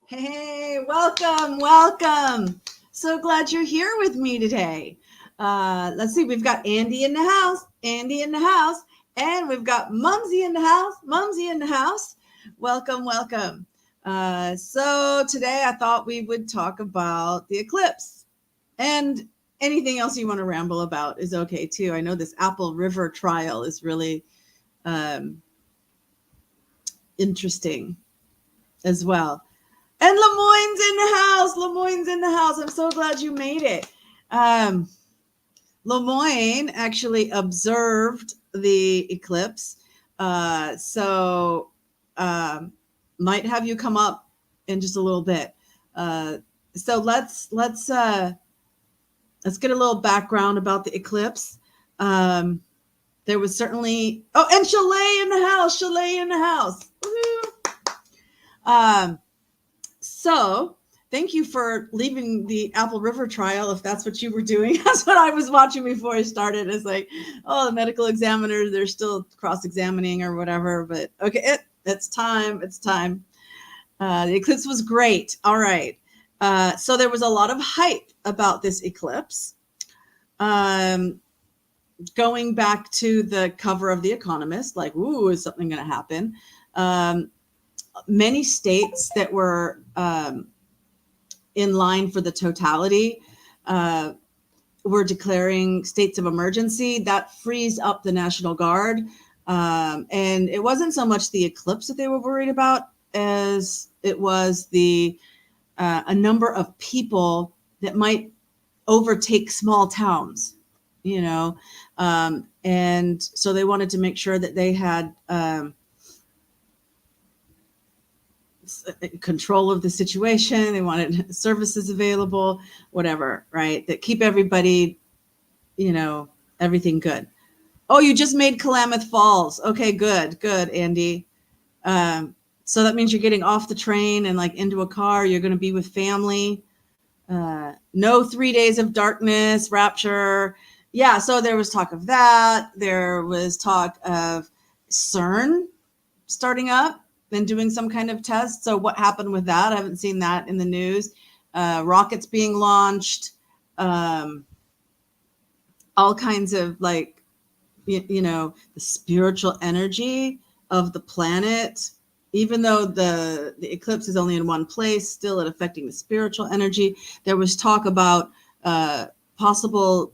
Hey, welcome, welcome. So glad you're here with me today. Let's see, we've got Andy in the house, Andy in the house, and we've got Mumsy in the house, Mumsy in the house. Welcome, welcome. So today I thought we would talk about the eclipse, and anything else you want to ramble about is okay too. I know this Apple River trial is really um, interesting as well. And Lemoyne's in the house. Lemoyne's in the house. I'm so glad you made it. Um, Lemoyne actually observed the eclipse. So might have you come up in just a little bit. So let's get a little background about the eclipse. There was certainly and Chalet in the house. Chalet in the house. Woo-hoo. So thank you for leaving the Apple River trial, if that's what you were doing. That's what I was watching before I started. It's like, the medical examiners, they're still cross-examining or whatever. But okay, it's time. It's time. The eclipse was great. All right. So there was a lot of hype about this eclipse. Going back to the cover of The Economist, like, ooh, is something going to happen? Many states that were in line for the totality were declaring states of emergency. That frees up the National Guard. And it wasn't so much the eclipse that they were worried about as it was a number of people that might overtake small towns, and so they wanted to make sure that they had control of the situation. They wanted services available, whatever, right? That keep everybody, everything good. Oh, you just made Klamath Falls. Okay, good, Andy. So that means you're getting off the train and like into a car. You're going to be with family. No 3 days of darkness, rapture. Yeah, so there was talk of that. There was talk of CERN starting up and doing some kind of test. So what happened with that? I haven't seen that in the news. Rockets being launched, all kinds of like, the spiritual energy of the planet. Even though the eclipse is only in one place, still it affecting the spiritual energy. There was talk about possible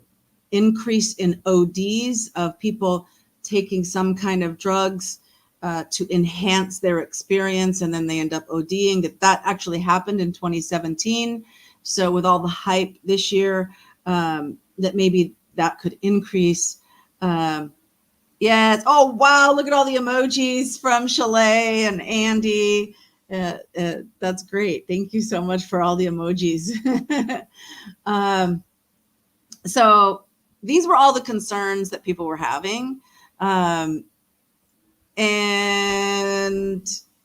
increase in ODs of people taking some kind of drugs to enhance their experience, and then they end up ODing. That actually happened in 2017. So with all the hype this year, that maybe that could increase. Yes. Oh, wow. Look at all the emojis from Chalet and Andy. That's great. Thank you so much for all the emojis. So these were all the concerns that people were having. And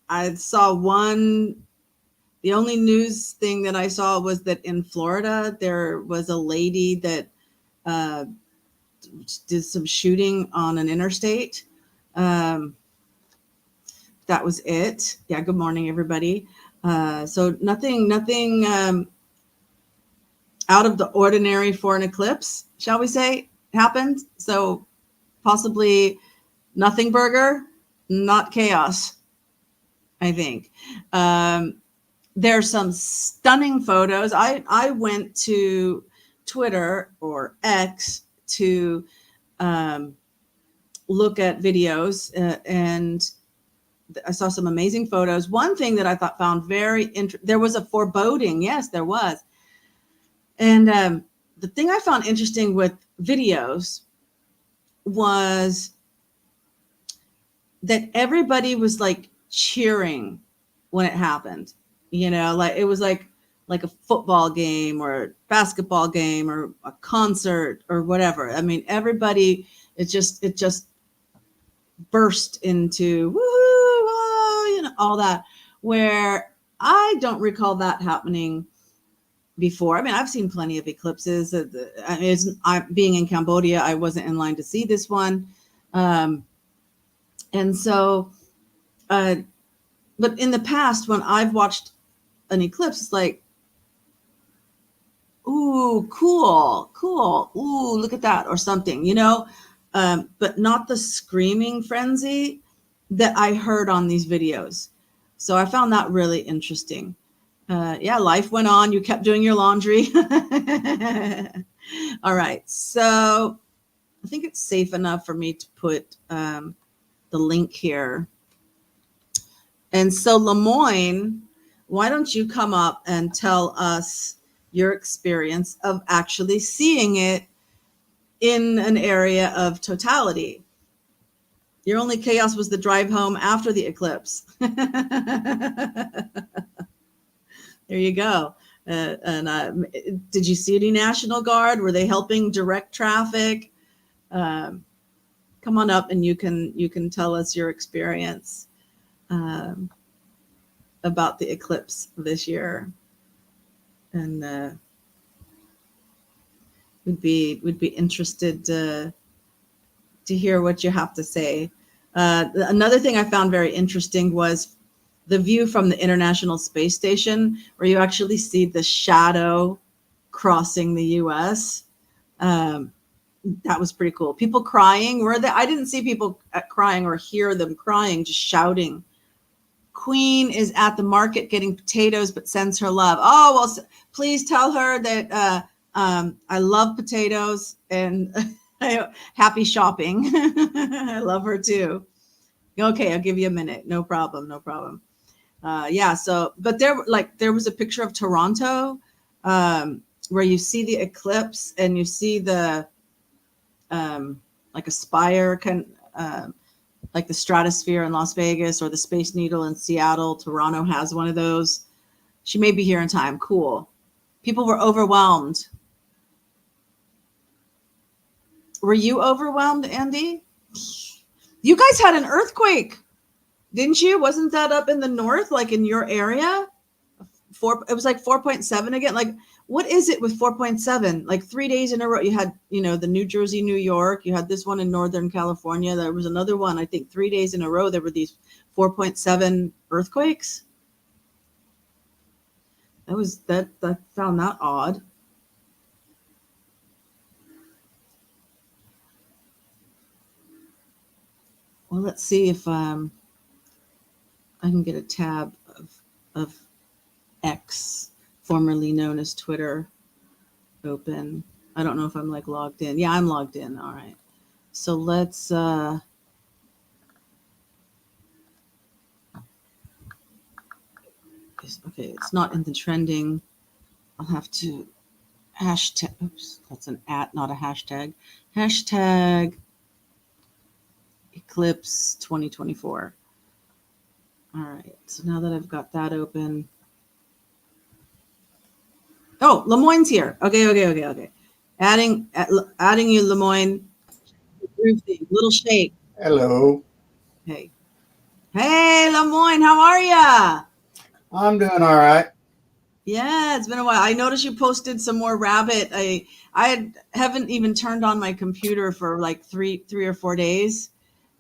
I saw the only news thing that I saw was that in Florida, there was a lady that did some shooting on an interstate. That was it. Yeah. Good morning, everybody. So nothing out of the ordinary for an eclipse, shall we say, happened. So possibly Nothingburger, not chaos, I think. There's some stunning photos. I went to Twitter or X to look at videos, and I saw some amazing photos. One thing that I found very interesting, there was a foreboding. Yes, there was. And the thing I found interesting with videos was that everybody was like cheering when it happened. Like it was like a football game or a basketball game or a concert or whatever. I mean, everybody, it just burst into woo, all that, where I don't recall that happening before. I mean, I've seen plenty of eclipses. Being in Cambodia, I wasn't in line to see this one. And so, but in the past, when I've watched an eclipse, it's like, ooh, cool. Ooh, look at that, or something, but not the screaming frenzy that I heard on these videos. So I found that really interesting. Yeah, life went on. You kept doing your laundry. All right. So I think it's safe enough for me to put the link here. And so, Lemoyne, why don't you come up and tell us your experience of actually seeing it in an area of totality? Your only chaos was the drive home after the eclipse. There you go. Did you see any National Guard? Were they helping direct traffic? Come on up and you can tell us your experience about the eclipse this year, and we'd be interested to hear what you have to say. Another thing I found very interesting was the view from the International Space Station, where you actually see the shadow crossing the U.S. That was pretty cool. People crying. I didn't see people crying or hear them crying, just shouting. Queen is at the market getting potatoes, but sends her love. Oh, well, please tell her that I love potatoes and happy shopping. I love her too. Okay, I'll give you a minute. No problem. Yeah. So, but there was a picture of Toronto where you see the eclipse and you see the like a spire, like the stratosphere in Las Vegas or the Space Needle in Seattle. Toronto has one of those. She may be here in time. Cool. People were overwhelmed. Were you overwhelmed, Andy? You guys had an earthquake, didn't you? Wasn't that up in the north, like in your area? It was like 4.7 again. Like, what is it with 4.7? Like 3 days in a row. You had, the New Jersey, New York. You had this one in Northern California. There was another one, I think 3 days in a row. There were these 4.7 earthquakes. I found that odd. Well, let's see if I can get a tab of X, formerly known as Twitter, open. I don't know if I'm like logged in. Yeah, I'm logged in. All right. So let's okay, it's not in the trending. I'll have to hashtag. Oops, that's an @ not a hashtag. Hashtag Eclipse 2024. All right. So now that I've got that open. Oh, Lemoyne's here. Okay. Adding you, Lemoyne. Little shake. Hello. Hey, Lemoyne, how are ya? I'm doing all right. Yeah, it's been a while. I noticed you posted some more rabbit. Haven't even turned on my computer for like three or 4 days,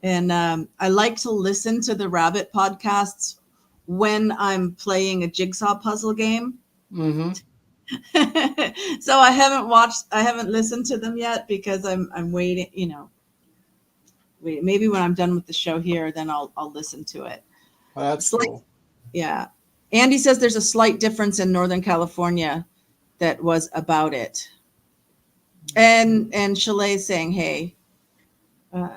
and I like to listen to the rabbit podcasts when I'm playing a jigsaw puzzle game. Mm-hmm. So I haven't listened to them yet because I'm waiting. Maybe when I'm done with the show here, then I'll listen to it. Well, that's cool. Yeah. Andy says there's a slight difference in Northern California that was about it. And Chalet saying, hey. All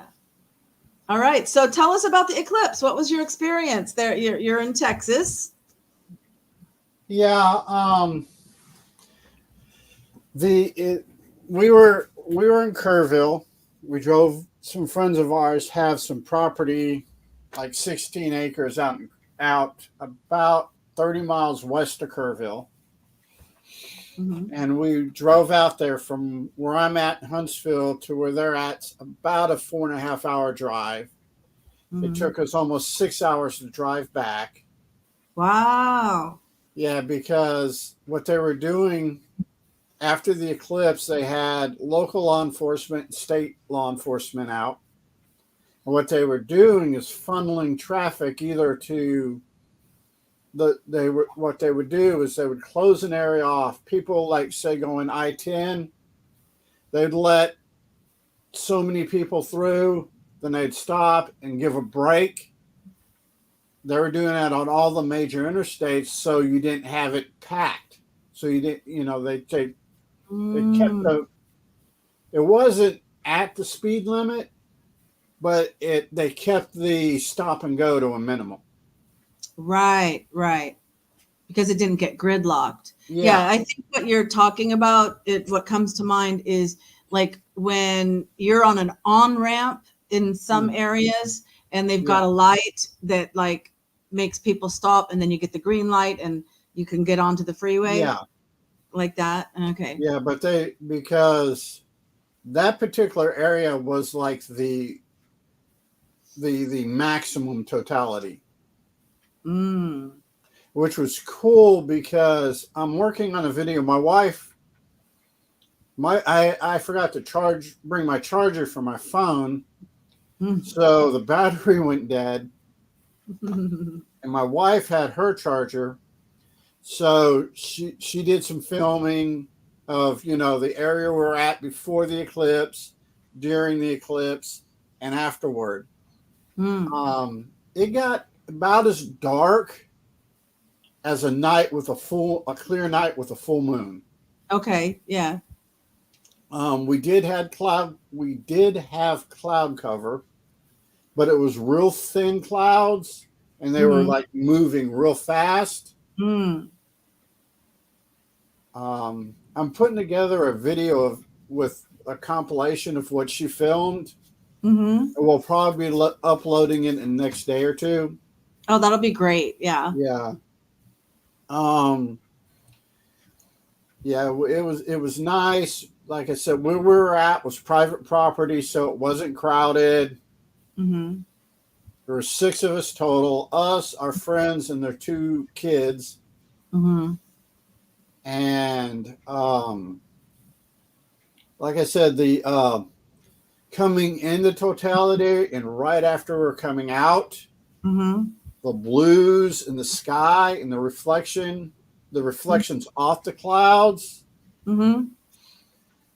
right. So tell us about the eclipse. What was your experience there? You're in Texas. Yeah. We were in Kerrville. We drove. Some friends of ours have some property, like 16 acres out about 30 miles west of Kerrville. Mm-hmm. And we drove out there from where I'm at in Huntsville to where they're at, about a 4.5 hour drive. Mm-hmm. It took us almost 6 hours to drive back. Wow. Yeah, because what they were doing after the eclipse, they had local law enforcement and state law enforcement out. And what they were doing is funneling traffic either to what they would do is they would close an area off. People like say going I-10, they'd let so many people through, then they'd stop and give a break. They were doing that on all the major interstates, so you didn't have it packed. So you didn't, they kept Mm. it wasn't at the speed limit, but they kept the stop and go to a minimum. Right, right. Because it didn't get gridlocked. Yeah, Yeah, I think what you're talking about, what comes to mind is like when you're on an on ramp in some mm, areas and they've got yeah, a light that like makes people stop and then you get the green light and you can get onto the freeway yeah, like that. Okay. yeah. But because that particular area was like the maximum totality, Mm. which was cool because I'm working on a video. My wife, I forgot to bring my charger for my phone, so the battery went dead, Mm. and my wife had her charger, so she did some filming of the area we're at before the eclipse, during the eclipse, and afterward. Mm. It got about as dark as a clear night with a full moon. Okay. Yeah. We did have cloud cover, but it was real thin clouds, and they were Hmm. like moving real fast. Mm. I'm putting together a video with a compilation of what she filmed, Hmm. and we'll probably be uploading it in the next day or two. Oh, that'll be great. Yeah. Yeah. Um, yeah, it was nice. Like I said, where we were at was private property, so it wasn't crowded. Hmm. There were six of us total: us, our friends, and their two kids. Hmm. And like I said, the coming into totality and right after we're coming out, Hmm. the blues in the sky and the reflections off the clouds, Hmm.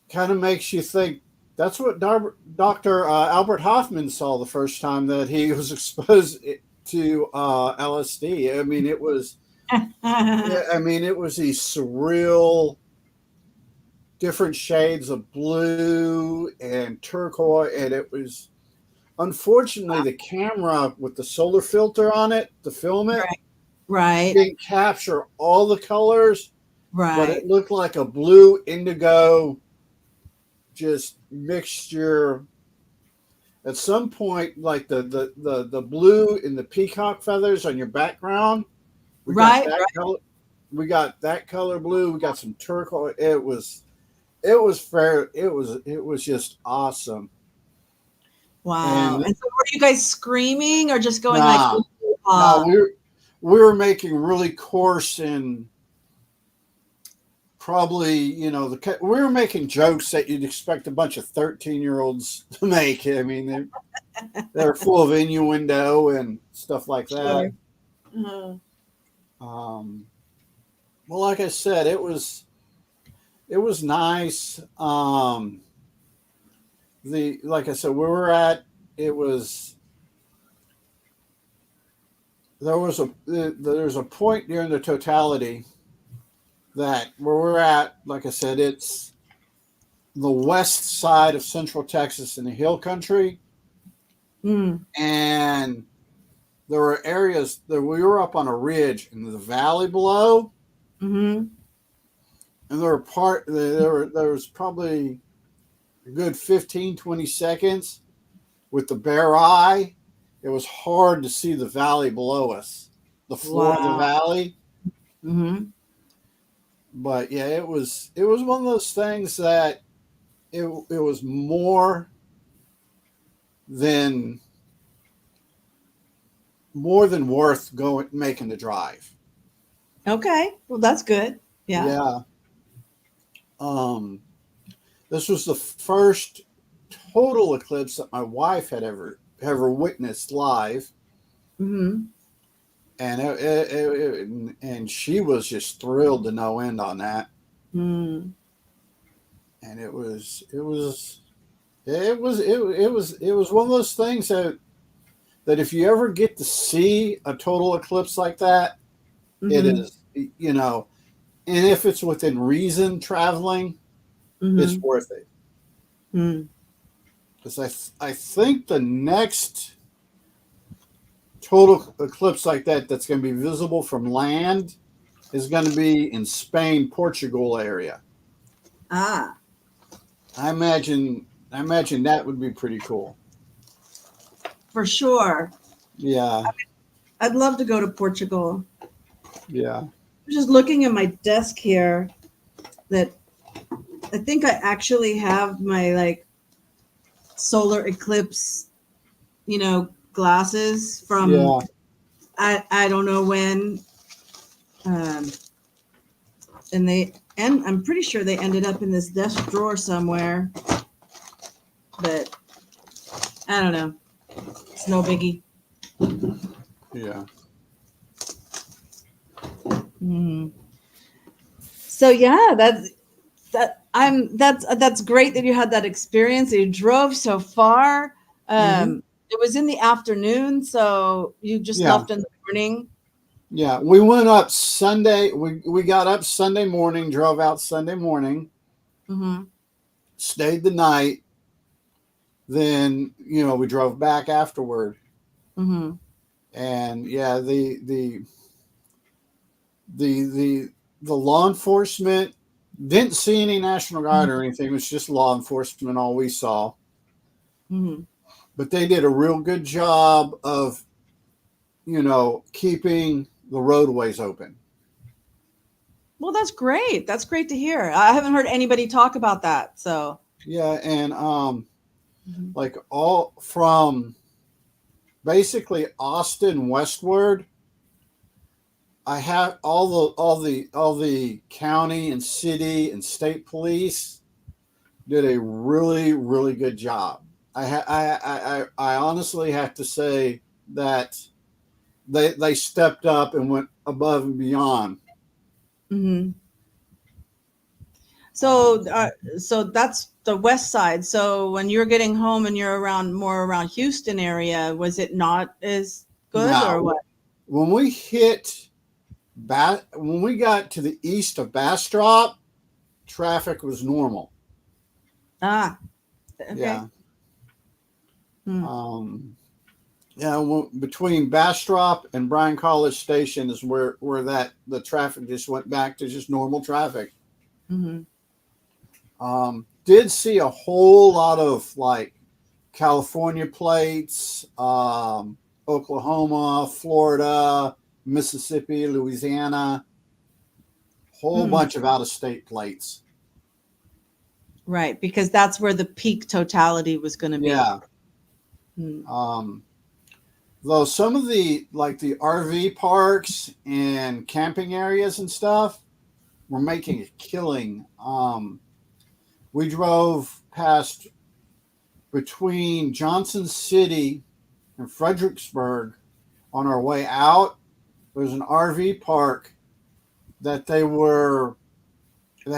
kind of makes you think that's what Dr. Albert Hoffman saw the first time that he was exposed to LSD. I mean, it was, yeah, I mean, it was these surreal, different shades of blue and turquoise, and it was unfortunately the camera with the solar filter on it to film it Right. Right. didn't capture all the colors, but it Right. looked like a blue indigo just mixture. At some point, like the blue and the peacock feathers on your background, we got Right. that Right. color. We got that color blue. We got some turquoise. It was fair. It was just awesome. Wow. And And so were you guys screaming or just going like, nah, "Ooh, no, ah." we were making really coarse and probably we were making jokes that you'd expect a bunch of 13-year-olds to make. I mean, they're full of innuendo and stuff like that. Sure. Uh, Um, well, like I said, it was nice. The Like I said, where we're at, it was there's a point during the totality that where we're at. Like I said, it's the west side of Central Texas in the hill country, mm, and there were areas that we were up on a ridge in the valley below, mm-hmm. and there was probably a good 15-20 seconds with the bare eye. It was hard to see the valley below us, the floor of the Wow. valley. Mm-hmm. But yeah, it was one of those things that it was than more than worth going making the drive. Okay. Well, that's good. Yeah. Yeah. Um, this was the first total eclipse that my wife had ever witnessed live. Mm-hmm. and and she was just thrilled to no end on that. Mm. And it was one of those things that if you ever get to see a total eclipse like that, it Mm-hmm. is, and if it's within reason traveling, it's Mm-hmm. worth it. Mm. Because I think the next total eclipse like that's going to be visible from land is going to be in Spain, Portugal area. Ah, I imagine that would be pretty cool. for sure. Yeah, I'd love to go to Portugal. yeah, I'm just looking at my desk here that I think I actually have my like solar eclipse, glasses from yeah. I don't know when. Um, and I'm pretty sure they ended up in this desk drawer somewhere, but I don't know. It's no biggie. Yeah. Mhm. So yeah, that's great that you had that experience. That you drove so far. Hmm. It was in the afternoon, so you just Yeah. left in the morning. Yeah. We went up Sunday. We got up Sunday morning, drove out Sunday morning, Mm-hmm. stayed the night. Then, we drove back afterward. Mm-hmm. And yeah, the law enforcement didn't see any National Guard or anything. It was just law enforcement, all we saw. Mm-hmm. But they did a real good job of, keeping the roadways open. Well, that's great. That's great to hear. I haven't heard anybody talk about that. So. Yeah, and Mhm. like all from basically Austin westward, I have all the county and city and state police did a really really good job. I honestly have to say that they stepped up and went above and beyond. Mhm. Um, So that's the west side. So when you're getting home and you're around more around Houston area, was it not as good or Now, what? when we hit when we got to the east of Bastrop, traffic was normal. Ah, okay. Yeah. Hmm. Um, yeah, between Bastrop and Bryan College Station is where that the traffic just went back to just normal traffic. Mm-hmm. Did see a whole lot of like California plates, Oklahoma, Florida, Mississippi, Louisiana, whole Hmm. bunch of out of state plates. Right, because that's where the peak totality was going to be. Yeah. Hmm. Um, though some of the RV parks and camping areas and stuff were making a killing. We drove past between Johnson City and Fredericksburg on our way out. There was an RV park that they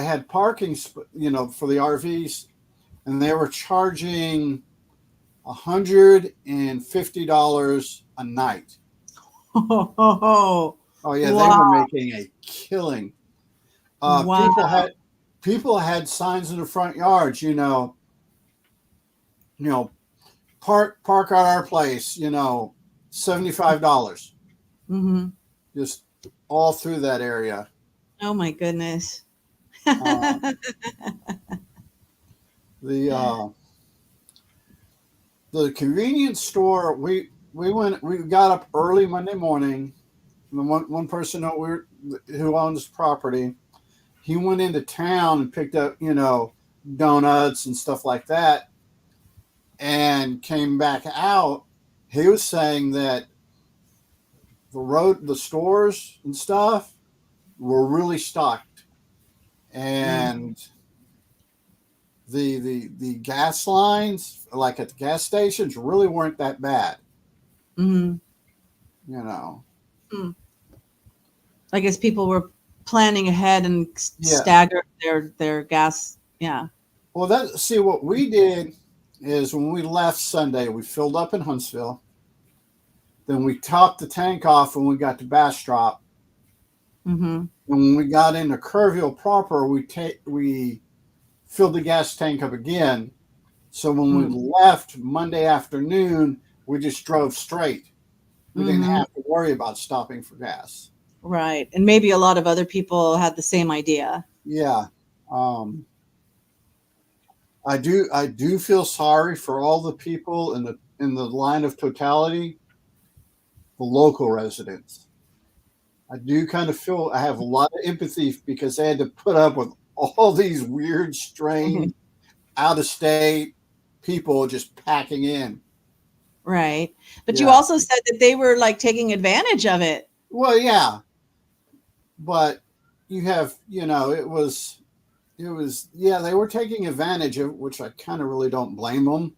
had parking, for the RVs, and they were charging $150 a night. Oh, Oh yeah, they wow. were making a killing. Wow. People had signs in the front yards. You know, park at our place. $75. Hmm. Just all through that area. Oh my goodness. Uh, the uh, the convenience store. We got up early Monday morning. And the one person who owns property, he went into town and picked up donuts and stuff like that, and came back out. He was saying that the stores and stuff were really stocked, Mm. and the gas lines, like at the gas stations, really weren't that bad. Hmm. You know. Hmm. I guess people were planning ahead and Yeah. staggered their gas. Yeah. Well, see what we did is when we left Sunday, we filled up in Huntsville. Then we topped the tank off when we got to Bastrop. Mm-hmm. And when we got into Kerrville proper, we filled the gas tank up again. So when we left Monday afternoon, we just drove straight. We didn't Mm-hmm. have to worry about stopping for gas. Right. And maybe a lot of other people had the same idea. Yeah. Um, I do feel sorry for all the people in the line of totality, the local residents. I do kind of feel I have a lot of empathy because they had to put up with all these weird, strange, out of state people just packing in. Right. But you Yeah. also said that they were like taking advantage of it. Well, yeah, but you have, yeah, they were taking advantage of, which I kind of really don't blame them.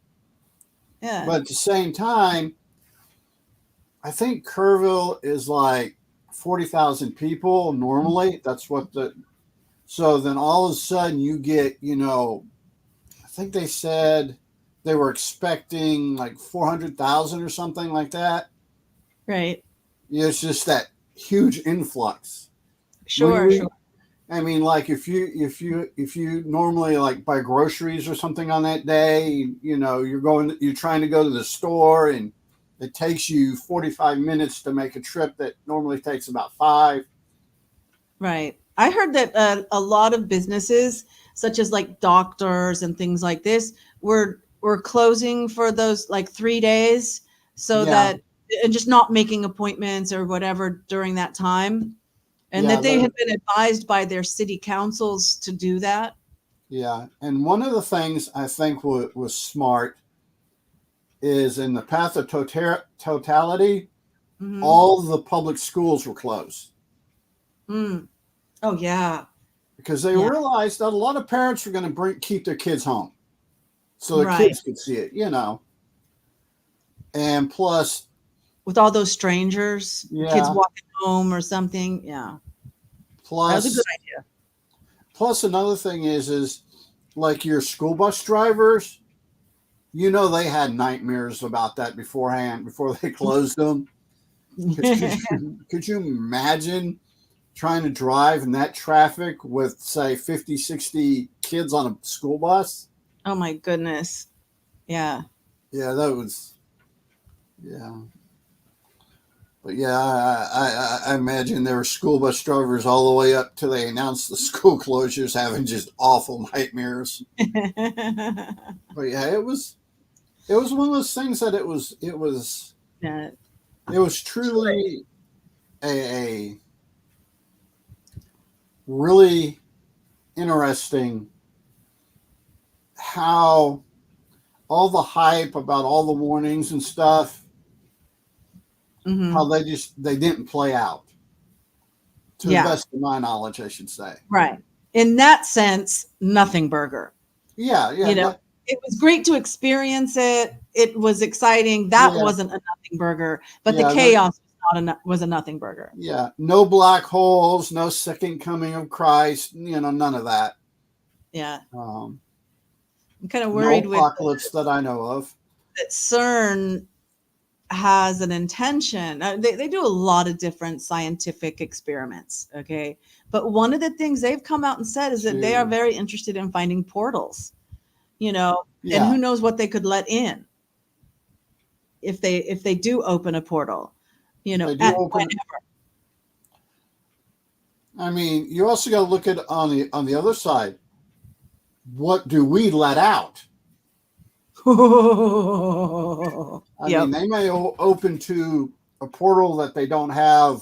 Yeah. But at the same time, I think Kerrville is like 40,000 people normally. That's what so then all of a sudden you get, I think they said they were expecting like 400,000 or something like that. Right. It's just that huge influx. When Sure, we, sure. I mean, like if you normally like buy groceries or something on that day, you're trying to go to the store and it takes you 45 minutes to make a trip that normally takes about 5. Right. I heard that a lot of businesses, such as like doctors and things like this, were closing for those like 3 days, so Yeah, that and just not making appointments or whatever during that time, and yeah, that they had been advised by their city councils to do that. yeah. And one of the things I think was smart is in the path of totality, Mm-hmm. all the public schools were closed Mm. Oh yeah. because they Yeah. realized that a lot of parents were going to keep their kids home so the Right. kids could see it. And plus, With all those strangers, kids yeah, walking home or something. Yeah. That was a good plus, idea. plus another thing is like your school bus drivers, they had nightmares about that beforehand before they closed them. Because could you imagine trying to drive in that traffic with say 50, 60 kids on a school bus? Oh my goodness. Yeah. Yeah, that was, yeah. But yeah, I imagine there were school bus drivers all the way up till they announced the school closures having just awful nightmares. But yeah, it was one of those things that Yeah. it was truly a really interesting how all the hype about all the warnings and stuff, how Hmm. they didn't play out to the Yeah. best of my knowledge, I should say. Right. In that sense, Nothingburger. Yeah, yeah, You know, it was great to experience it. It was exciting. That yeah, wasn't a Nothingburger, but the yeah. chaos was a Nothingburger. Yeah, no black holes, no second coming of Christ, none of that. Yeah. Um, I'm kind of no worried with apocalypse that I know of. that CERN has an intention. They do a lot of different scientific experiments. Okay. But one of the things they've come out and said is that they are To very interested in finding portals, you know, and Yeah, who knows what they could let in if they do open a portal, if they do at open, I mean, you also got to look at on the other side. What do we let out? whenever. I mean, Yep. they may open to a portal that they don't have,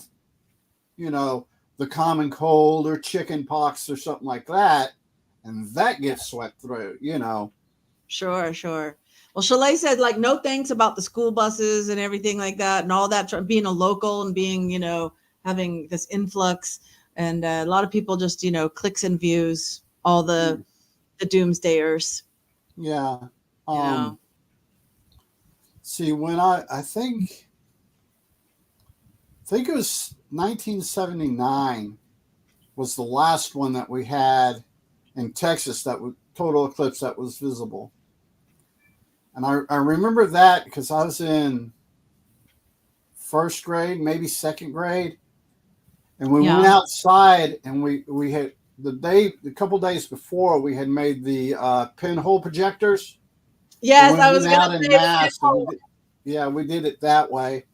you know, the common cold or chicken pox or something like that, and that gets swept through. Sure, sure. Well, Chalet said like no thanks about the school buses and everything like that, and all that. Being a local and being, having this influx, and a lot of people just, clicks and views, all the doomsdayers. Yeah. You know. See, when I think think it was 1979 was the last one that we had in Texas that was total eclipse that was visible. And I remember that because I was in first grade, maybe second grade. And we went Yeah. outside and we had a couple days before we had made the pinhole projectors. And Yes, we I went was gonna out in say the mass and pinhole. we did it that way.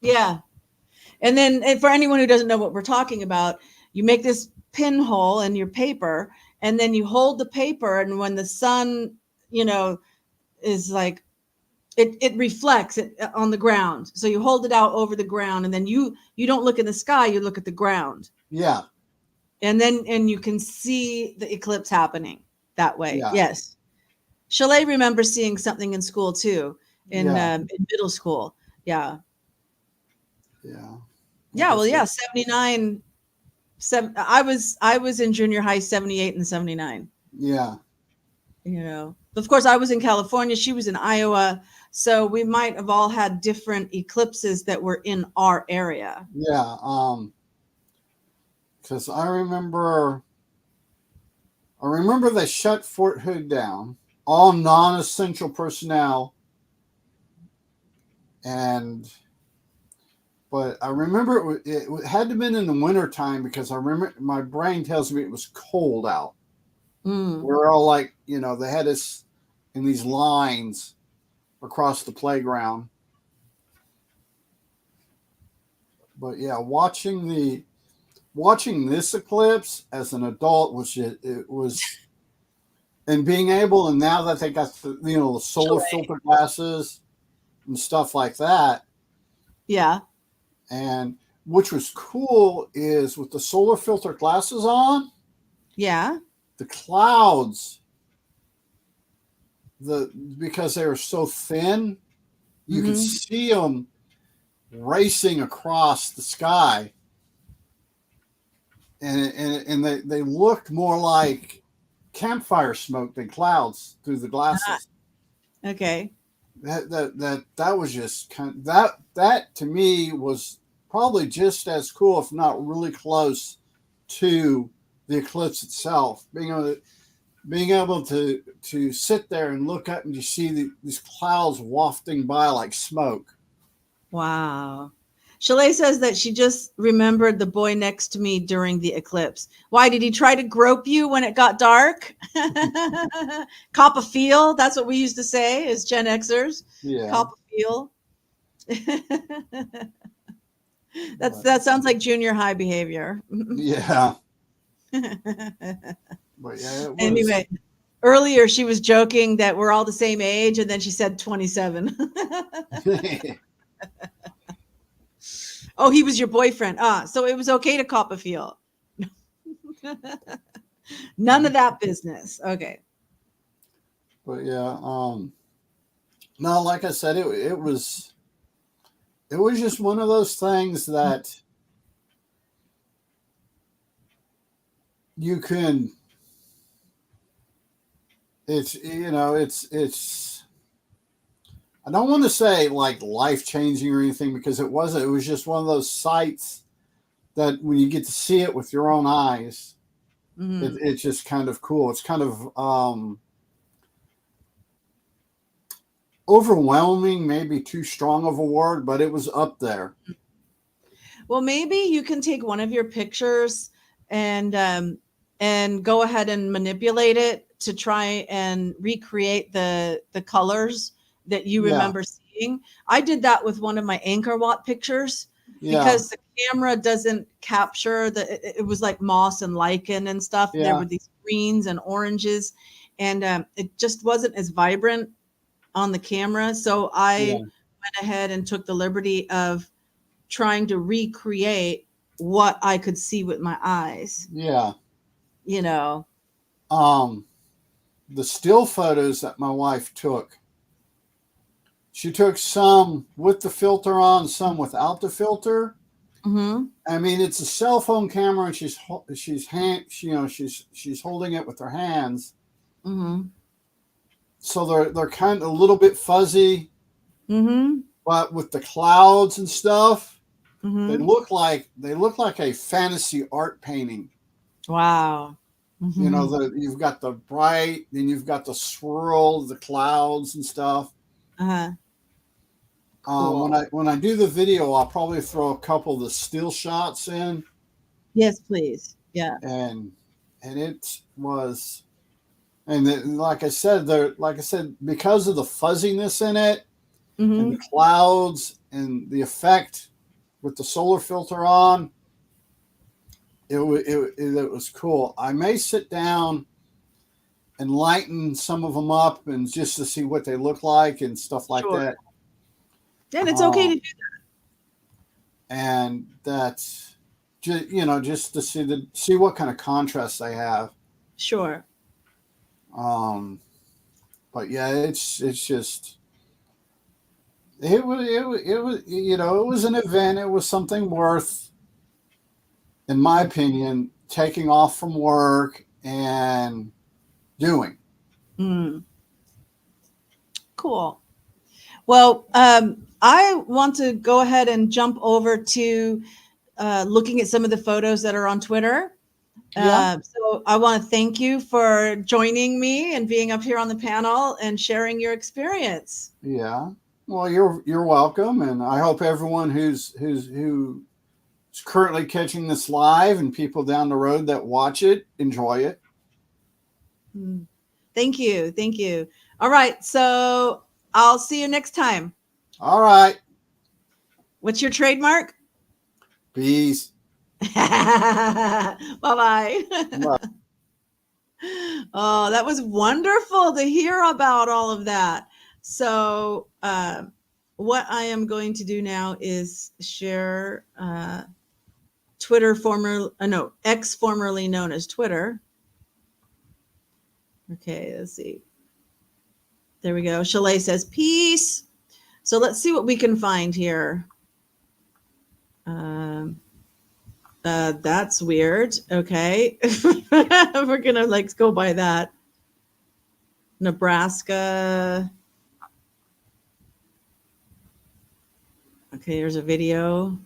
Yeah. And then and for anyone who doesn't know what we're talking about, you make this pinhole in your paper, and then you hold the paper, and when the sun, you know, is like it reflects it on the ground. So you hold it out over the ground, and then you don't look in the sky, you look at the ground. Yeah, And you can see the eclipse happening that way. yeah, Yes. Chalet remembers seeing something in school too, yeah, in middle school. Yeah. yeah. Like Yeah, I well, said, yeah, 79. I was in junior high 78 and 79. yeah, You know, of course, I was in California. She was in Iowa, so we might have all had different eclipses that were in our area. yeah. Because I remember they shut Fort Hood down, all non-essential personnel, and but I remember it had to have been in the wintertime because I remember my brain tells me it was cold out. Mm. We're all like, they had us in these lines across the playground. But yeah, watching this eclipse as an adult it was, and being able, and now that they got the solar Chalet. filter glasses and stuff like that, Yeah. and which was cool is with the solar filter glasses on, Yeah. the clouds, because they were so thin, you could Hmm. see them racing across the sky, and they looked more like campfire smoke than clouds through the Ah, glasses. okay. That was just that to me was probably just as cool, if not really close to the eclipse itself. Being able to sit there and look up and you see these clouds wafting by like smoke. Wow. Chalet says that she just remembered the boy next to me during the eclipse. Why did he try to grope you when it got dark? Cop a feel. That's what we used to say as Gen Xers. Yeah, Cop a feel. but That sounds like junior high behavior. yeah, but yeah, it was. Anyway, earlier she was joking that we're all the same age, and then she said 27. Oh, he was your boyfriend. Ah, so it was okay to cop a feel. None of that business. Okay. But yeah, no, like I said, it was just one of those things that you can. It's. I don't want to say like life changing or anything because it wasn't. It was just one of those sights that when you get to see it with your own eyes, Hmm. it's just kind of cool. It's kind of overwhelming, maybe too strong of a word, but it was up there. Well, maybe you can take one of your pictures and go ahead and manipulate it to try and recreate the colors that you Yeah, remember seeing. I did that with one of my Anchor Watt pictures yeah, because the camera doesn't capture it was like moss and lichen and stuff. There yeah, were these greens and oranges, and it just wasn't as vibrant on the camera. So I yeah, went ahead and took the liberty of trying to recreate what I could see with my eyes, yeah. you know. Um, the still photos that my wife took, she took some with the filter on, some without the filter. Hmm. I mean, it's a cell phone camera, and she's holding it with her hands, Hmm. so they're kind of a little bit fuzzy. Hmm. But with the clouds and stuff, Mm-hmm. They look like a fantasy art painting. Wow. You know, Mm-hmm. you've got the bright, then you've got the swirl, the clouds and stuff. Uh-huh. When Cool. I do the video, I'll probably throw a couple of the still shots in, Yes, please. Yeah. and it was, and like I said, because of the fuzziness in it and the Mm-hmm. clouds and the effect with the solar filter on, it was cool. I may sit down and lighten some of them up and just to see what they look like and stuff like Sure. that. And it's okay Um, to do and that's just, you know, just to see what kind of contrast they have. sure. Um, but yeah, it's just it was you know, it was an event. It was something worth, in my opinion, taking off from work and doing. Mm, cool. Well, I want to go ahead and jump over to looking at some of the photos that are on Twitter. Yeah, So I want to thank you for joining me and being up here on the panel and sharing your experience. yeah. Well, you're welcome, and I hope everyone who's currently catching this live and people down the road that watch it enjoy it. Mm. Thank you. Thank you. All right. So I'll see you next time. All right, What's your trademark? peace. Bye bye. Bye. Oh, that was wonderful to hear about all of that. So, what I am going to do now is share Twitter, no, X, formerly known as Twitter. Okay, let's see. There we go. Chalet says peace. So let's see what we can find here. Um, that's weird. Okay, we're gonna like go by that. Nebraska. Okay, here's a video.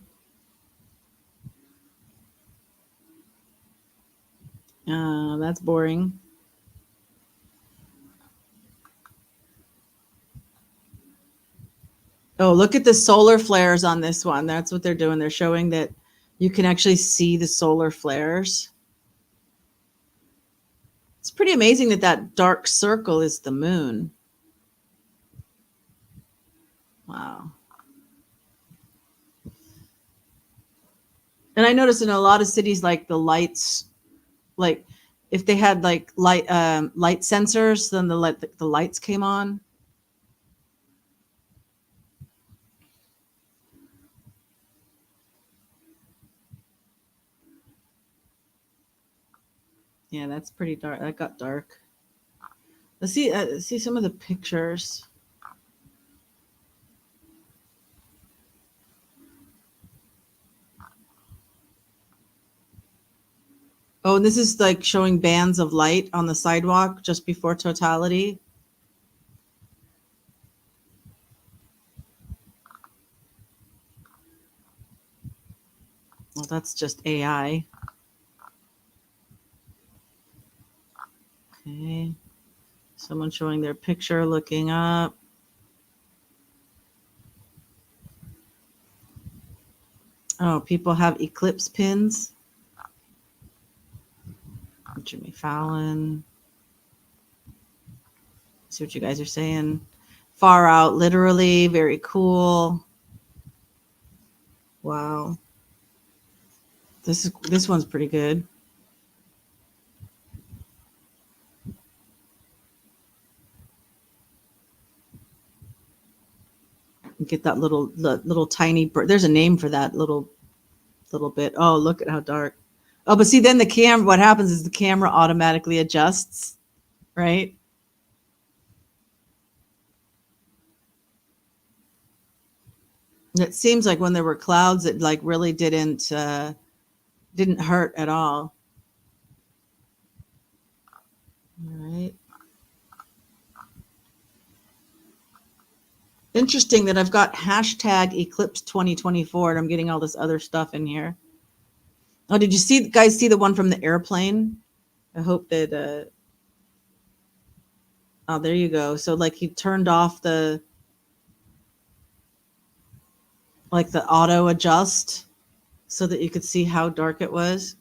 That's boring. Oh, look at the solar flares on this one. That's what they're doing. They're showing that you can actually see the solar flares. It's pretty amazing that that dark circle is the moon. Wow. And I noticed in a lot of cities, like the lights, like if they had like light sensors, then the lights came on. Yeah, that's pretty dark. That got dark. Let's see some of the pictures. Oh, and this is like showing bands of light on the sidewalk just before totality. Well, that's just AI. Okay. Someone showing their picture looking up. Oh, people have Eclipse pins. Jimmy Fallon. See what you guys are saying. Far out, literally. Very cool. Wow. This one's pretty good. Get that little tiny bird. There's a name for that little bit. Oh, look at how dark. Oh, but see, then what happens is the camera automatically adjusts, right? It seems like when there were clouds, it like really didn't hurt at all. All right. Interesting that I've got hashtag Eclipse 2024 and I'm getting all this other stuff in here. Oh, did you guys see the one from the airplane? I hope that, oh, there you go. So like he turned off the auto adjust so that you could see how dark it was.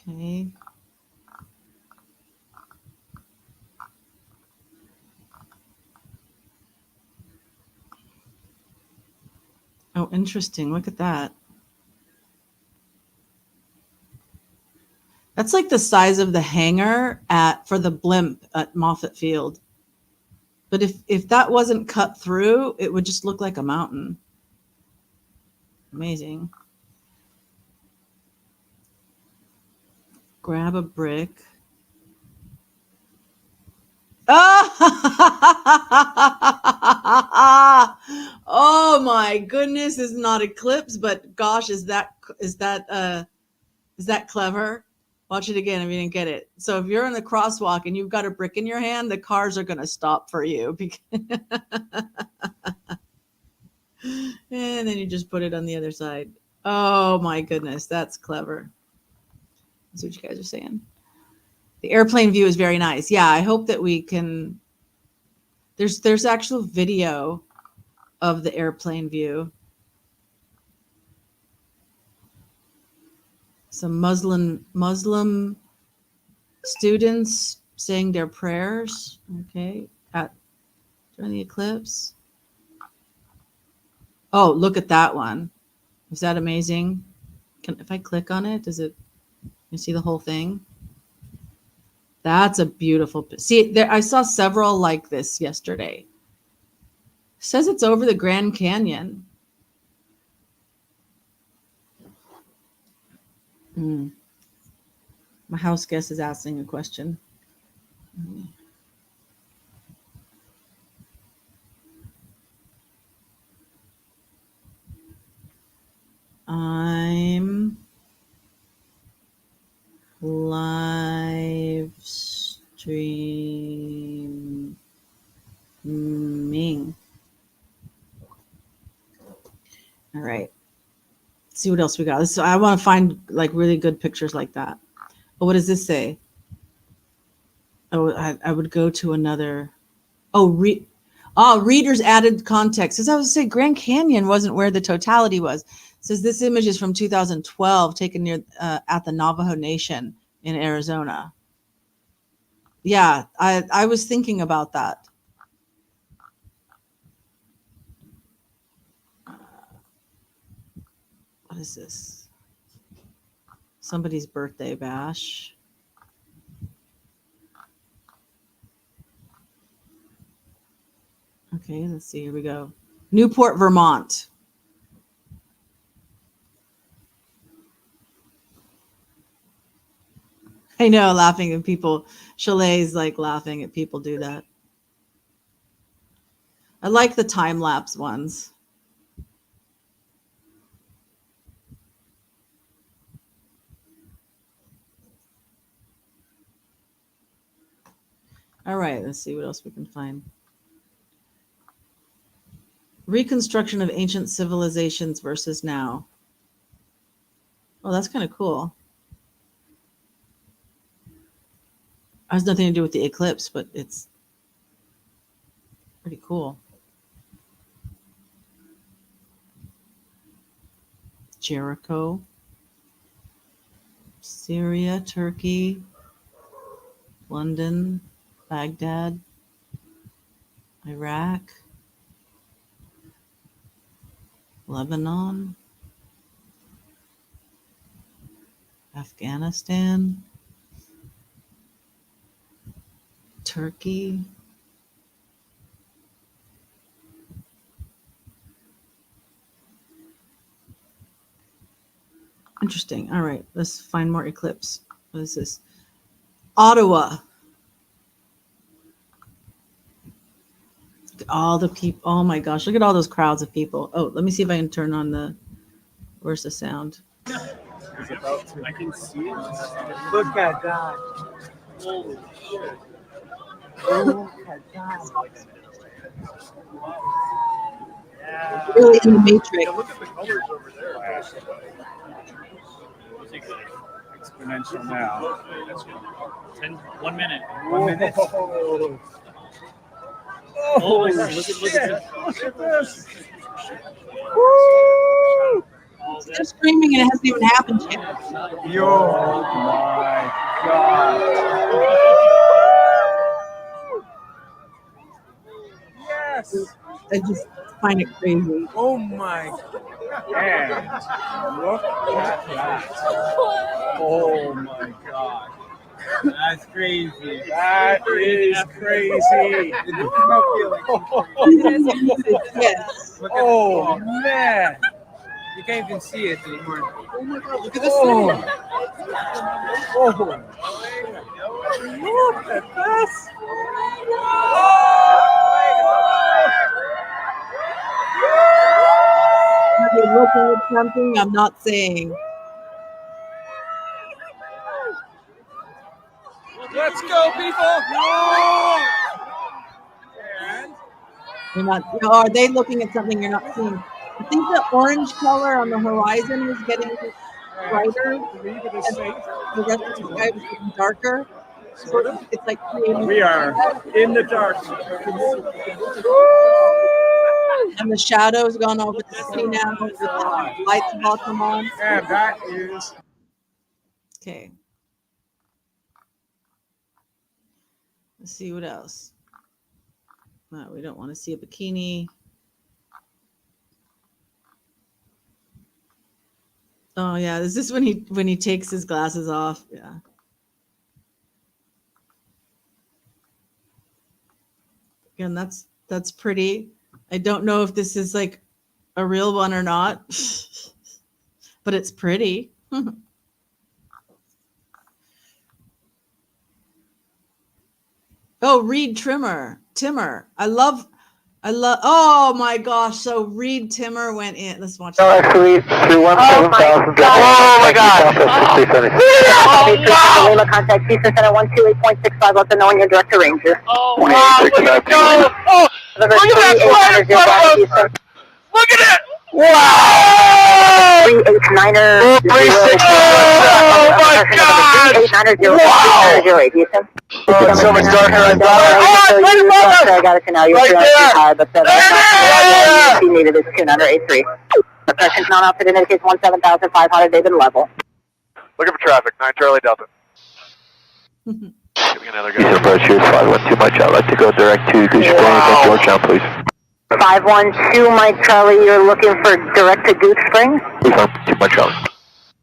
Okay. Oh, interesting. Look at that. That's like the size of the hangar for the blimp at Moffett Field. But if that wasn't cut through, it would just look like a mountain. Amazing. Grab a brick. Oh my goodness, it's not Eclipse, but gosh, is that clever? Watch it again if you didn't get it. So if you're in the crosswalk and you've got a brick in your hand, the cars are going to stop for you. And then you just put it on the other side. Oh my goodness, that's clever. That's what you guys are saying. The airplane view is very nice. Yeah, I hope that we can. There's actual video of the airplane view. Some Muslim students saying their prayers. Okay, during the eclipse. Oh, look at that one. Is that amazing? If I click on it, you see the whole thing? That's a beautiful. See, I saw several like this yesterday. It says it's over the Grand Canyon. My house guest is asking a question. I'm live streaming. All right. Let's see what else we got. I want to find like really good pictures like that. Oh, what does this say? Oh, I would go to another. Oh, readers added context. As I was saying, Grand Canyon wasn't where the totality was. It says this image is from 2012, taken near at the Navajo Nation in Arizona. Yeah, I was thinking about that. What is this? Somebody's birthday bash. Okay, let's see. Here we go. Newport, Vermont. I know, laughing at people. Chalet's like laughing at people do that. I like the time lapse ones. All right, let's see what else we can find. Reconstruction of ancient civilizations versus now. Oh, that's kind of cool. It has nothing to do with the eclipse, but it's pretty cool. Jericho, Syria, Turkey, London, Baghdad, Iraq, Lebanon, Afghanistan, Turkey, interesting. All right, let's find more eclipse. What is this? Ottawa. All the people. Oh my gosh, look at all those crowds of people. Oh, let me see if I can turn on the Where's the sound? I can see it. Look at that. Holy shit. Look at that. Yeah. Really in the matrix. Look at the colors over there. Exponential now. 1 minute. 1 minute. Oh my God! Look at this. Woo! They're screaming and it hasn't even happened yet. Yo, my God. Yes. I just find it crazy. Oh my. And look at that. Oh my God. That's crazy. That is crazy. Yes. Oh man. You can't even see it anymore. Oh my God! Look at this Oh. thing. Oh. Look at this. Are they looking at something I'm not saying? Let's go, people. No. And You're not. Are they looking at something you're not seeing? I think the orange color on the horizon is getting brighter. leave it is safe. The rest of the sky is getting darker. So it's like creating. We are in the dark. And the shadows gone over the sea now. The lights have all come on. And that is Okay. Let's see what else. No, we don't want to see a bikini. Oh yeah, is this when he takes his glasses off? Yeah. Again, that's pretty. I don't know if this is like a real one or not, but it's pretty. Oh, Reed Timmer. I love. Oh my gosh! So Reed Timmer went in. Let's watch. No, actually, 317,000. Oh my God! Oh, wow! Lima contact Houston Center 128.65. Let them know when you're direct to Ranger. Oh wow! Look at it go! Oh, look at that flag in front of us! Look at it! Wow! 389er. 360. Oh my God! 389er Wow! 08 Houston. Oh, it's so much darker right there. Oh, it's right above us! I got it now. You're Right there! high, but There! you needed is 2983. Presence non-outfit indicates 17,500. David level. Looking for traffic. 9 Charlie Delta. Give me another Houston go. approach here 512 Mike. I'd like to go direct to Goose Springs and Georgetown, please. 512 Mike Charlie. You're looking for direct to Goose Springs? Please, 2 Mike Charlie.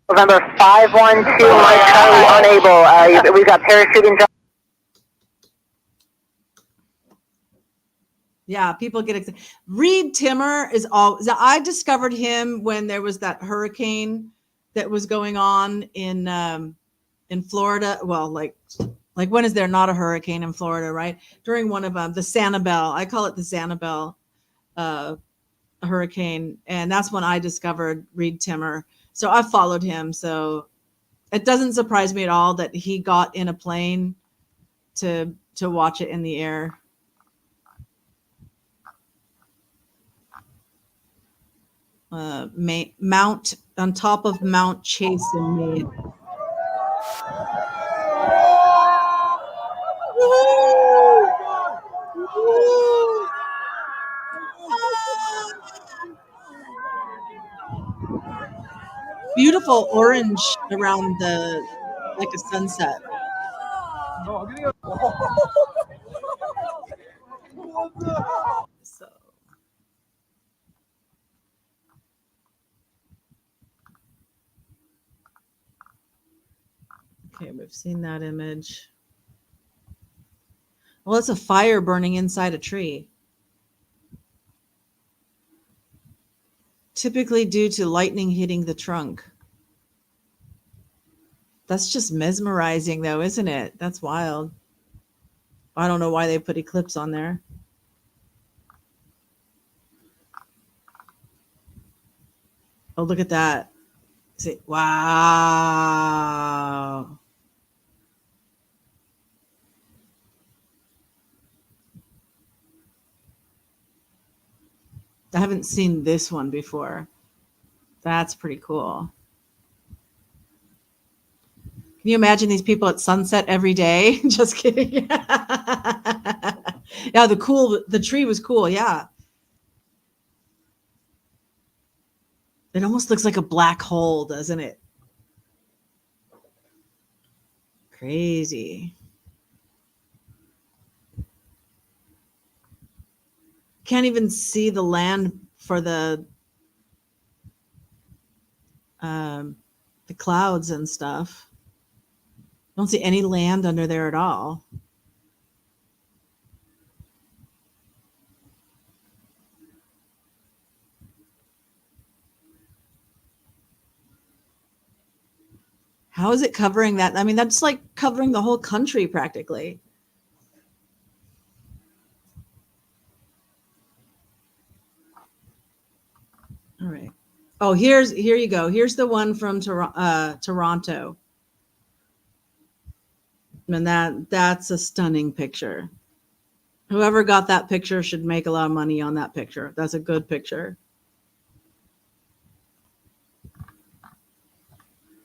November 512 Mike Charlie unable. We've got parachuting. Yeah, people get excited. Reed Timmer is all. I discovered him when there was that hurricane that was going on in Florida. Well, like when is there not a hurricane in Florida, right? During one of the Sanibel. I call it the Sanibel hurricane, and that's when I discovered Reed Timmer. So I followed him. So it doesn't surprise me at all that he got in a plane to watch it in the air. Mount on top of Mount Chase in Maine. Beautiful orange around like a sunset. So. Okay, we've seen that image. Well, it's a fire burning inside a tree. Typically due to lightning hitting the trunk. That's just mesmerizing though, isn't it? That's wild. I don't know why they put Eclipse on there. Oh, look at that. See, wow. I haven't seen this one before. That's pretty cool. Can you imagine these people at sunset every day? Just kidding. Yeah, the tree was cool. Yeah. It almost looks like a black hole, doesn't it? Crazy. Can't even see the land for the clouds and stuff. Don't see any land under there at all. How is it covering that? I mean, that's like covering the whole country practically. All right. Oh, here you go. Here's the one from Toronto. And that's a stunning picture. Whoever got that picture should make a lot of money on that picture. That's a good picture.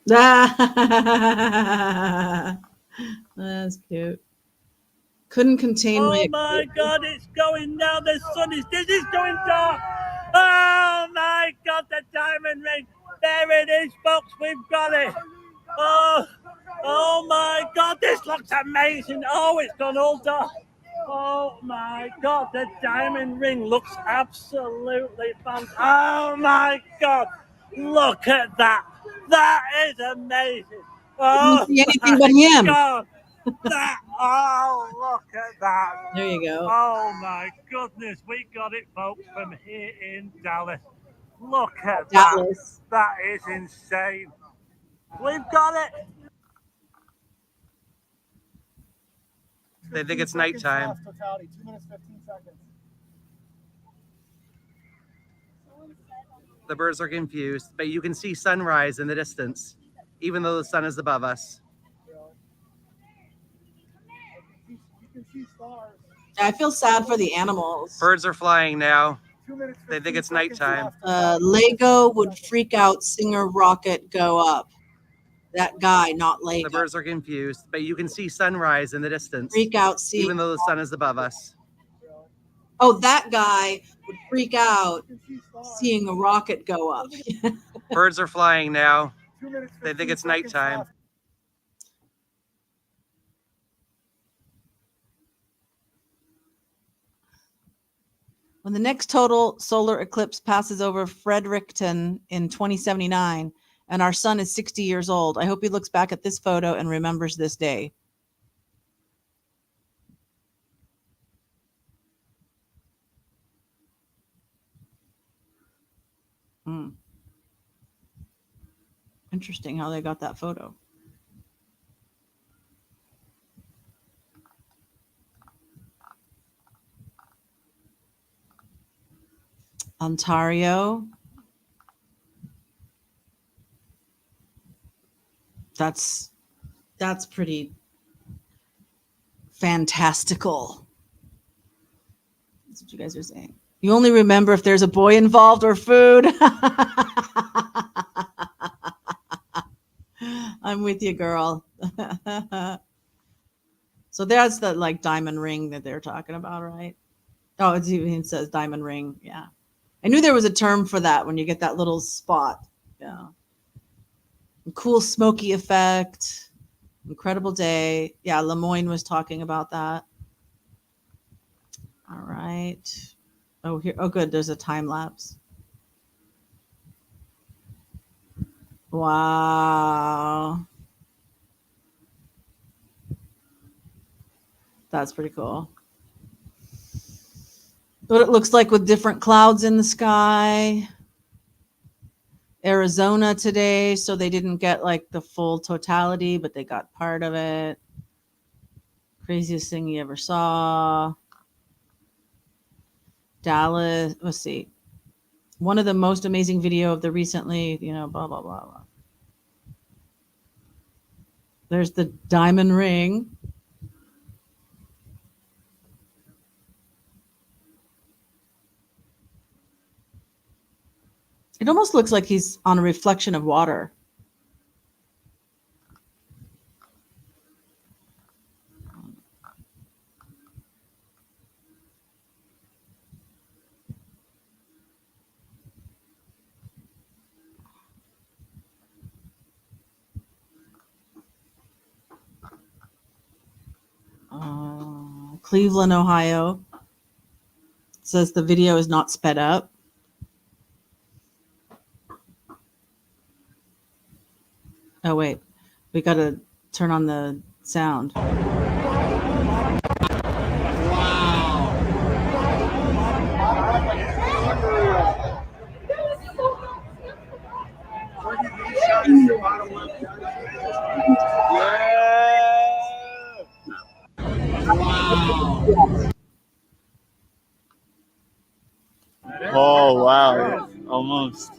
That's cute. Couldn't contain Oh my God, it's going now. The sun is, this is going dark. Oh my God, the diamond ring. There it is, folks. We've got it. Oh my God, this looks amazing. Oh, it's gone all dark. Oh my God, the diamond ring looks absolutely fantastic. Oh my God, look at that. That is amazing. I don't Oh see anything my but him. God. Oh, look at that. There you go. Oh my goodness, we got it, folks, from here in Dallas. Look at Dallas. that. That is insane. We've got it. They think it's nighttime. Totality, 2 minutes, 15 seconds. The birds are confused, but you can see sunrise in the distance, even though the sun is above us. You can see stars. I feel sad for the animals. Birds are flying now. 2 minutes, They think 15 it's seconds nighttime. left. Lego would freak out. Singer Rocket go up. That guy, not The Lego. birds are confused, but you can see sunrise in the distance, Freak out. See. even though the sun is above us. Oh, that guy would freak out seeing a rocket go up. Birds are flying now. 2 minutes, They think 15 it's seconds nighttime. left. When the next total solar eclipse passes over Fredericton in 2079, and our sun is 60 years old, I hope he looks back at this photo and remembers this day. Interesting how they got that photo. Ontario. That's pretty fantastical. That's what you guys are saying. You only remember if there's a boy involved or food. I'm with you, girl. So that's the like diamond ring that they're talking about, right? Oh, it says diamond ring. Yeah. I knew there was a term for that when you get that little spot. Yeah. Cool smoky effect. Incredible day. Yeah, Lemoyne was talking about that. All right. Oh, here. Oh, good. There's a time lapse. Wow. That's pretty cool. What it looks like with different clouds in the sky. Arizona today, so they didn't get like the full totality, but they got part of it. Craziest thing you ever saw. Dallas, let's see. One of the most amazing video of the recently, blah, blah, blah, blah. There's the diamond ring. It almost looks like he's on a reflection of water. Cleveland, Ohio. It says the video is not sped up. Oh, wait. We got to turn on the sound. Oh, wow. Almost.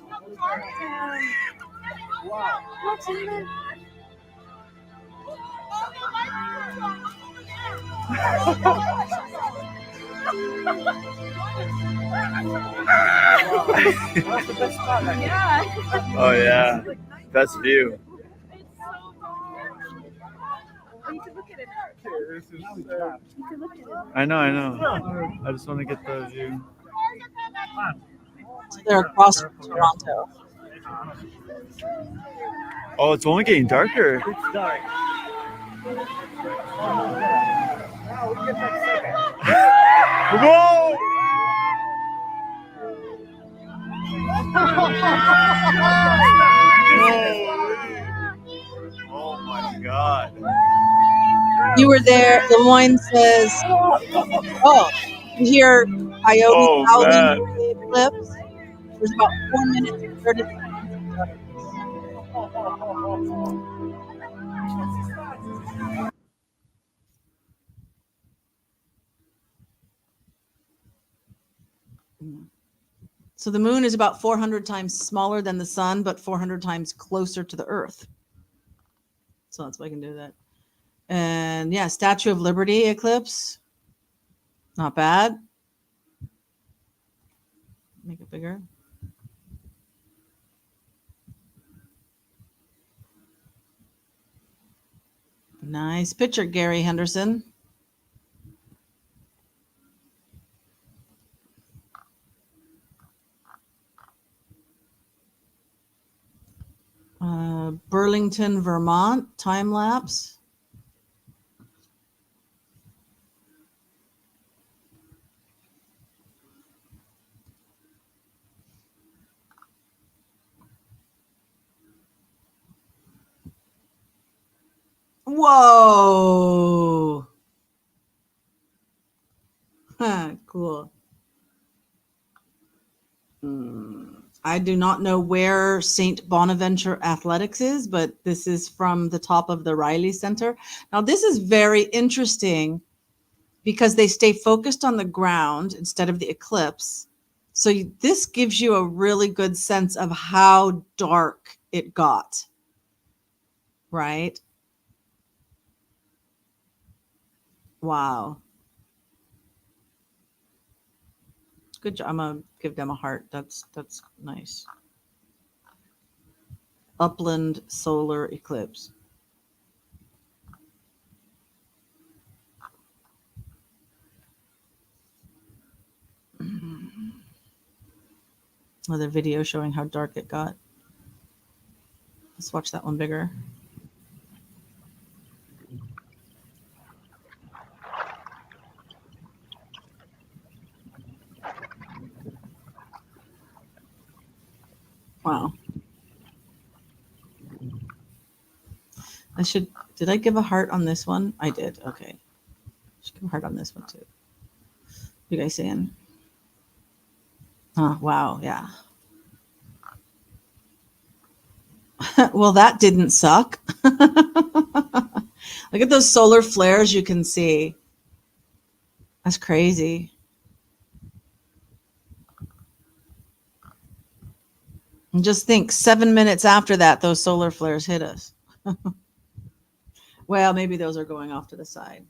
Oh, yeah. Best view. I know. I just want to get the view. They're across from Toronto. Oh, it's only getting darker. It's dark. Whoa! Oh my God. You were there. Lemoyne says, oh, you hear coyotes howling over the eclipse. There's about 4 minutes and 30 seconds. So the moon is about 400 times smaller than the sun, but 400 times closer to the earth. So that's why I can do that. And yeah, Statue of Liberty eclipse. Not bad. Make it bigger. Nice picture, Gary Henderson. Burlington, Vermont, time lapse. Whoa. Cool. I do not know where St. Bonaventure Athletics is, but this is from the top of the Riley Center. Now, this is very interesting because they stay focused on the ground instead of the eclipse. So this gives you a really good sense of how dark it got, right? Wow. Good job. I'm going to give them a heart. That's nice. Upland solar eclipse. Another video showing how dark it got. Let's watch that one bigger. Wow. Did I give a heart on this one? I did. Okay. Should give a heart on this one too. What you guys saying? Oh, wow. Yeah. Well, that didn't suck. Look at those solar flares you can see. That's crazy. And just think, 7 minutes after that, those solar flares hit us. Well, maybe those are going off to the side.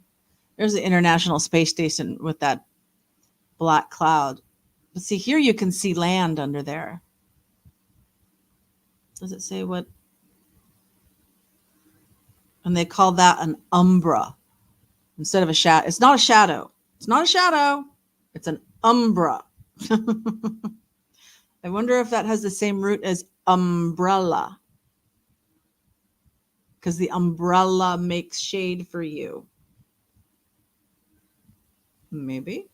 There's the International Space Station with that black cloud. But see, here you can see land under there. Does it say what? And they call that an umbra instead of a shadow. It's not a shadow. It's not a shadow. It's an umbra. I wonder if that has the same root as umbrella. Because the umbrella makes shade for you. Maybe.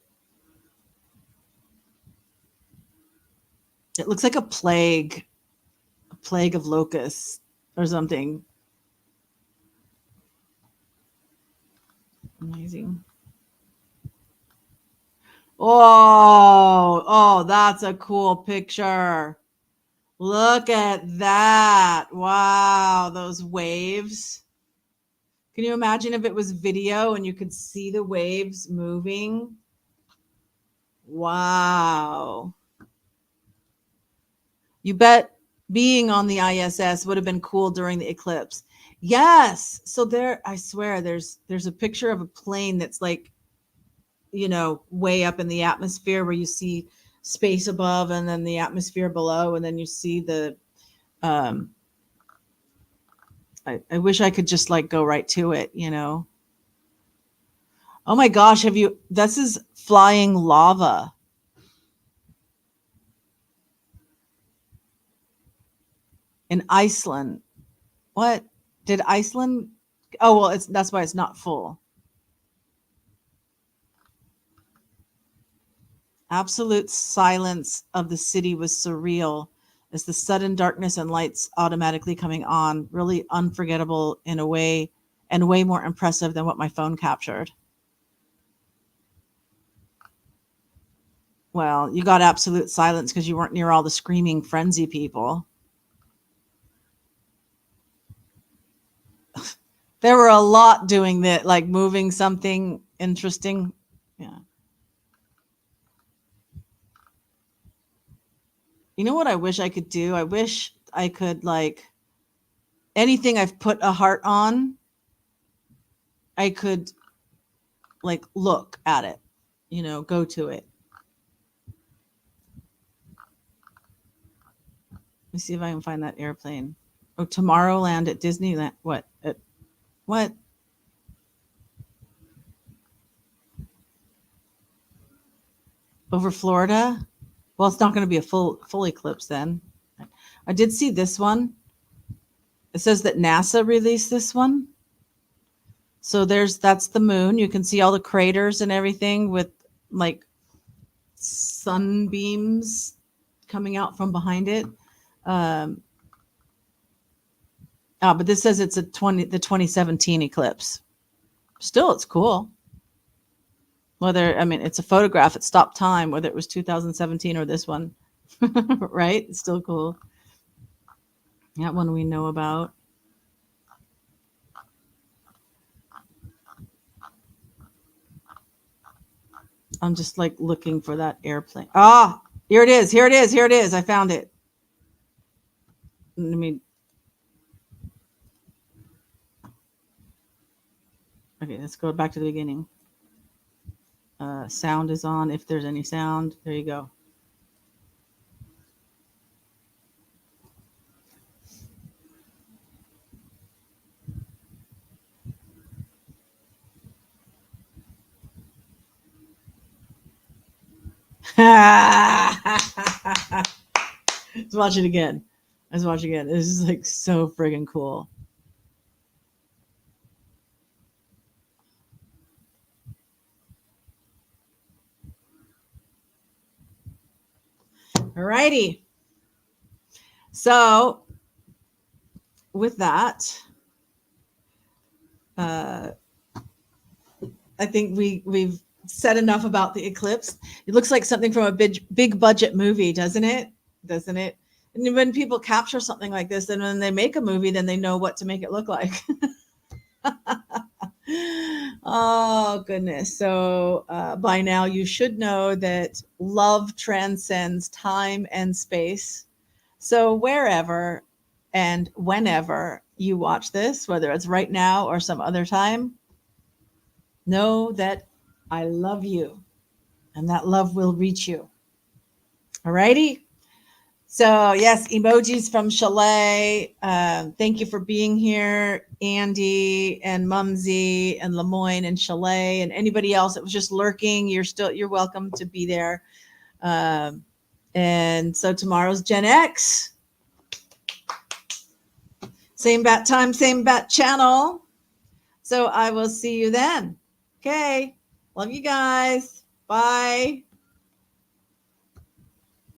It looks like a plague of locusts or something. Amazing. Oh, that's a cool picture. Look at that. Wow, those waves. Can you imagine if it was video and you could see the waves moving? Wow. You bet being on the ISS would have been cool during the eclipse. Yes. So there, I swear, there's a picture of a plane that's like, way up in the atmosphere where you see space above and then the atmosphere below, and then you see the I wish I could just like go right to it, Oh my gosh, this is flying lava. In Iceland. What? Did Iceland? Oh, well, that's why it's not full. Absolute silence of the city was surreal as the sudden darkness and lights automatically coming on, really unforgettable in a way, and way more impressive than what my phone captured. Well, you got absolute silence because you weren't near all the screaming frenzy people. There were a lot doing that, like moving something interesting. Yeah. You know what I wish I could do? I wish I could, like, anything I've put a heart on, I could, like, look at it, go to it. Let me see if I can find that airplane. Oh, Tomorrowland at Disneyland. What? What? Over Florida? Well, it's not going to be a full eclipse then. I did see this one. It says that NASA released this one. So that's the moon. You can see all the craters and everything with like sunbeams coming out from behind it. But this says it's the 2017 eclipse. Still, it's cool. It's a photograph. It stopped time, whether it was 2017 or this one, right? It's still cool. That one we know about. I'm just like looking for that airplane. Here it is. Here it is. Here it is. I found it. Okay, let's go back to the beginning. Sound is on, if there's any sound. There you go. Let's watch it again. This is like so friggin' cool. Alrighty. So with that, I think we've said enough about the eclipse. It looks like something from a big budget movie, doesn't it? And when people capture something like this, then when they make a movie, then they know what to make it look like. Oh, goodness. So by now you should know that love transcends time and space. So wherever and whenever you watch this, whether it's right now or some other time, know that I love you and that love will reach you. All righty. So yes, emojis from Chalet. Thank you for being here, Andy and Mumsy and Lemoyne and Chalet and anybody else that was just lurking. You're welcome to be there. And so tomorrow's Gen X. Same bat time, same bat channel. So I will see you then. Okay. Love you guys. Bye.